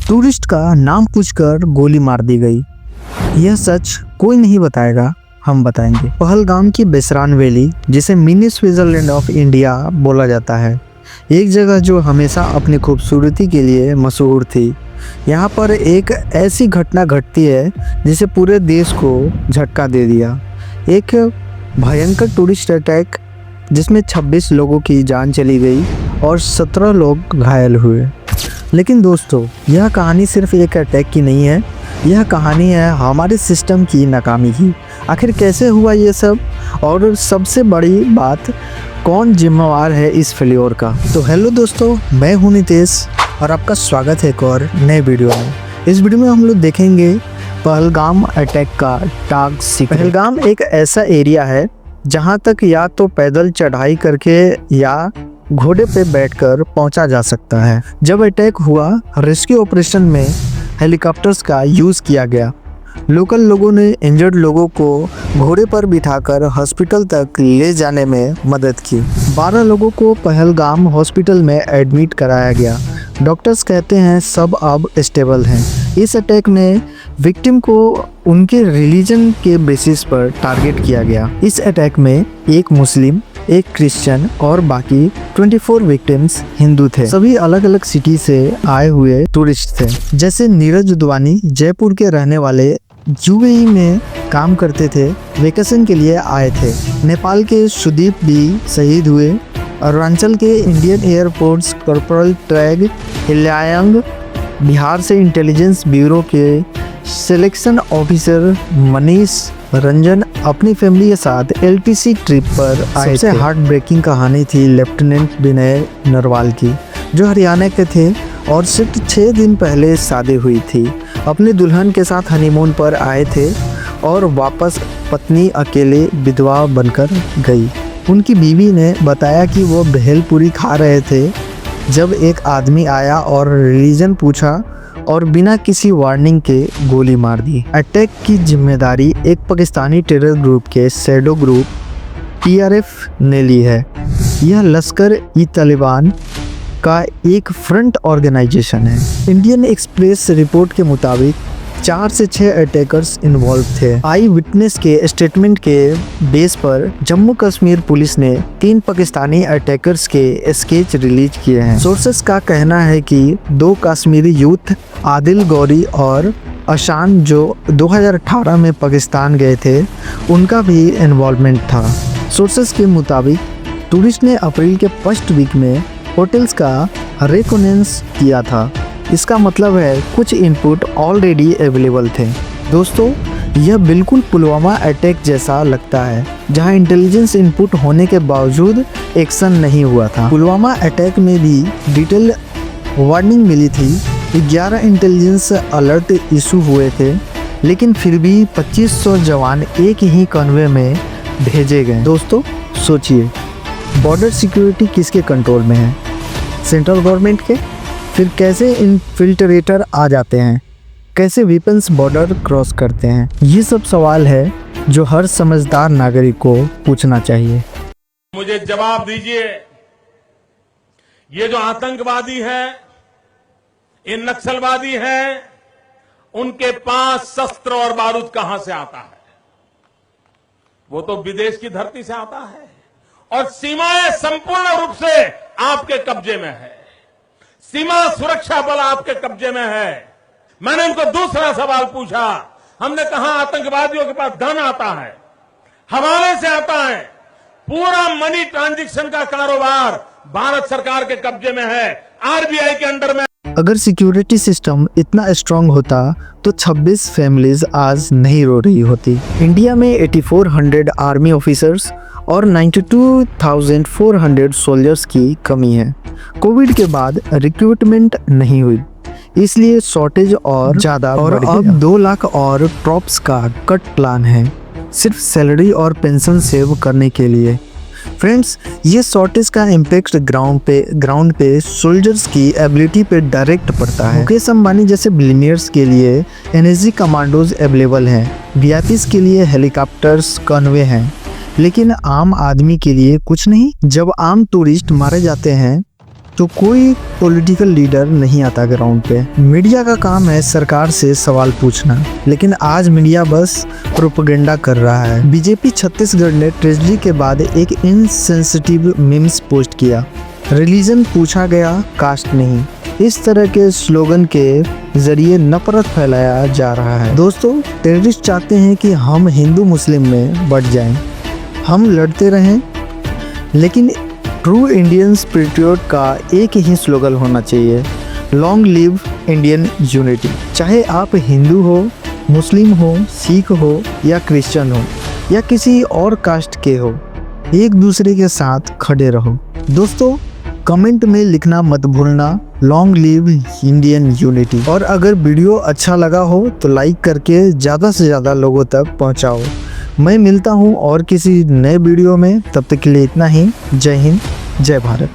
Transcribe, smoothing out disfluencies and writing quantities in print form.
Tourist का नाम पूछकर गोली मार दी गई। यह सच कोई नहीं बताएगा, हम बताएंगे। पहलगाम की बेसरान वैली, जिसे मिनी स्विट्जरलैंड ऑफ इंडिया बोला जाता है, एक जगह जो हमेशा अपनी खूबसूरती के लिए मशहूर थी। यहाँ पर एक ऐसी घटना घटती है जिसे पूरे देश को झटका दे दिया। एक भयंकर टूरिस्ट अटैक जिसमें 26 लोगों की जान चली गई और 17 लोग घायल हुए। लेकिन दोस्तों, यह कहानी सिर्फ एक अटैक की नहीं है, यह कहानी है हमारे सिस्टम की नाकामी की। आखिर कैसे हुआ ये सब, और सबसे बड़ी बात, कौन जिम्मेवार है इस फेल्योर का। तो हेलो दोस्तों, मैं हूं नितेश और आपका स्वागत है एक और नए वीडियो में। इस वीडियो में हम लोग देखेंगे पहलगाम अटैक का डार्क सीक्रेट। पहलगाम एक ऐसा एरिया है जहां तक या तो पैदल चढ़ाई करके या घोड़े पे बैठकर पहुंचा जा सकता है। जब अटैक हुआ, रेस्क्यू ऑपरेशन में हेलीकॉप्टर्स का यूज़ किया गया। लोकल लोगों ने इंजर्ड लोगों को घोड़े पर बिठाकर हॉस्पिटल तक ले जाने में मदद की। 12 लोगों को पहलगाम हॉस्पिटल में एडमिट कराया गया। डॉक्टर्स कहते हैं सब अब स्टेबल हैं। इस अटैक में विक्टिम को उनके रिलीजन के बेसिस पर टारगेट किया गया। इस अटैक में एक मुस्लिम, एक क्रिश्चियन और बाकी 24 विक्टिम्स हिंदू थे। सभी अलग अलग सिटी से आए हुए टूरिस्ट थे। जैसे नीरज दुदवानी जयपुर के रहने वाले, यूएई में काम करते थे, वेकेशन के लिए आए थे। नेपाल के सुदीप भी शहीद हुए। अरुणाचल के इंडियन एयरफोर्स कॉर्पोरल ट्रैग हिल्यायंग, बिहार से इंटेलिजेंस ब्यूरो के सिलेक्शन ऑफिसर मनीष रंजन अपनी फैमिली के साथ एलटीसी ट्रिप पर आए थे। सबसे हार्ट ब्रेकिंग कहानी थी लेफ्टिनेंट विनय नरवाल की, जो हरियाणा के थे और सिर्फ 6 दिन पहले शादी हुई थी। अपनी दुल्हन के साथ हनीमून पर आए थे और वापस पत्नी अकेले विधवा बनकर गई। उनकी बीवी ने बताया कि वो भेलपुरी खा रहे थे जब एक आदमी आया और रिलीजन पूछा और बिना किसी वार्निंग के गोली मार दी। अटैक की जिम्मेदारी एक पाकिस्तानी टेरर ग्रुप के शैडो ग्रुप PRF ने ली है। यह लश्कर-ई-तालिबान का एक फ्रंट ऑर्गेनाइजेशन है। इंडियन एक्सप्रेस रिपोर्ट के मुताबिक 4 से 6 अटैकर्स इन्वॉल्व थे। आई विटनेस के स्टेटमेंट के बेस पर जम्मू कश्मीर पुलिस ने 3 पाकिस्तानी अटैकर्स के स्केच रिलीज किए हैं। सोर्सेस का कहना है कि 2 कश्मीरी यूथ आदिल गौरी और अशान, जो 2018 में पाकिस्तान गए थे, उनका भी इन्वॉल्वमेंट था। सोर्सेस के मुताबिक टूरिस्ट ने अप्रैल के फर्स्ट वीक में होटल्स का रिकॉनेंस किया था। इसका मतलब है कुछ इनपुट ऑलरेडी अवेलेबल थे। दोस्तों, यह बिल्कुल पुलवामा अटैक जैसा लगता है, जहां इंटेलिजेंस इनपुट होने के बावजूद एक्शन नहीं हुआ था। पुलवामा अटैक में भी डिटेल वार्निंग मिली थी। 11 इंटेलिजेंस अलर्ट इशू हुए थे, लेकिन फिर भी 2500 जवान एक ही कन्वे में भेजे गए। दोस्तों सोचिए, बॉर्डर सिक्योरिटी किसके कंट्रोल में है? सेंट्रल गवर्नमेंट के। फिर कैसे इन्फिल्ट्रेटर आ जाते हैं? कैसे वेपन्स बॉर्डर क्रॉस करते हैं? ये सब सवाल है जो हर समझदार नागरिक को पूछना चाहिए। मुझे जवाब दीजिए, ये जो आतंकवादी है, ये नक्सलवादी है, उनके पास शस्त्र और बारूद कहां से आता है? वो तो विदेश की धरती से आता है और सीमाएं संपूर्ण रूप से आपके कब्जे में है। सीमा सुरक्षा बल आपके कब्जे में है। मैंने उनको दूसरा सवाल पूछा। हमने कहा आतंकवादियों के पास धन आता है, हवाले से आता है, पूरा मनी ट्रांजैक्शन का कारोबार भारत सरकार के कब्जे में है, आरबीआई के अंडर में। अगर सिक्योरिटी सिस्टम इतना स्ट्रांग होता तो 26 फैमिलीज आज नहीं रो रही होती। इंडिया में 8400 आर्मी ऑफिसर्स और 92,400 सोल्जर्स की कमी है। कोविड के बाद रिक्रूटमेंट नहीं हुई, इसलिए शॉर्टेज और ज़्यादा और अब 2 लाख और ट्रॉप्स का कट प्लान है, सिर्फ सैलरी और पेंशन सेव करने के लिए। फ्रेंड्स, ये शॉर्टेज का इम्पैक्ट ग्राउंड पे सोल्जर्स की एबिलिटी पे डायरेक्ट पड़ता है। मुकेश अंबानी जैसे बिलियनियर्स के लिए एनएसजी कमांडोज अवेलेबल हैं, वीआईपीज के लिए हेलीकॉप्टर्स कन्वे हैं, लेकिन आम आदमी के लिए कुछ नहीं। जब आम टूरिस्ट मारे जाते हैं तो कोई पॉलिटिकल लीडर नहीं आता ग्राउंड पे। मीडिया का काम है सरकार से सवाल पूछना, लेकिन आज मीडिया बस प्रोपेगेंडा कर रहा है। बीजेपी छत्तीसगढ़ ने ट्रेजडी के बाद एक इनसेंसिटिव मीम्स पोस्ट किया, रिलीजन पूछा गया, कास्ट नहीं। इस तरह के स्लोगन के जरिए नफरत फैलाया जा रहा है। दोस्तों, टेररिस्ट चाहते हैं कि हम हिंदू मुस्लिम में बट जाएं, हम लड़ते रहें, लेकिन ट्रू इंडियन पेट्रियट का एक ही स्लोगन होना चाहिए, लॉन्ग लिव इंडियन यूनिटी। चाहे आप हिंदू हो, मुस्लिम हो, सिख हो या क्रिश्चियन हो या किसी और कास्ट के हो, एक दूसरे के साथ खड़े रहो। दोस्तों, कमेंट में लिखना मत भूलना, लॉन्ग लिव इंडियन यूनिटी। और अगर वीडियो अच्छा लगा हो तो लाइक करके ज़्यादा से ज़्यादा लोगों तक पहुंचाओ। मैं मिलता हूं और किसी नए वीडियो में, तब तक के लिए इतना ही। जय हिंद, जय भारत।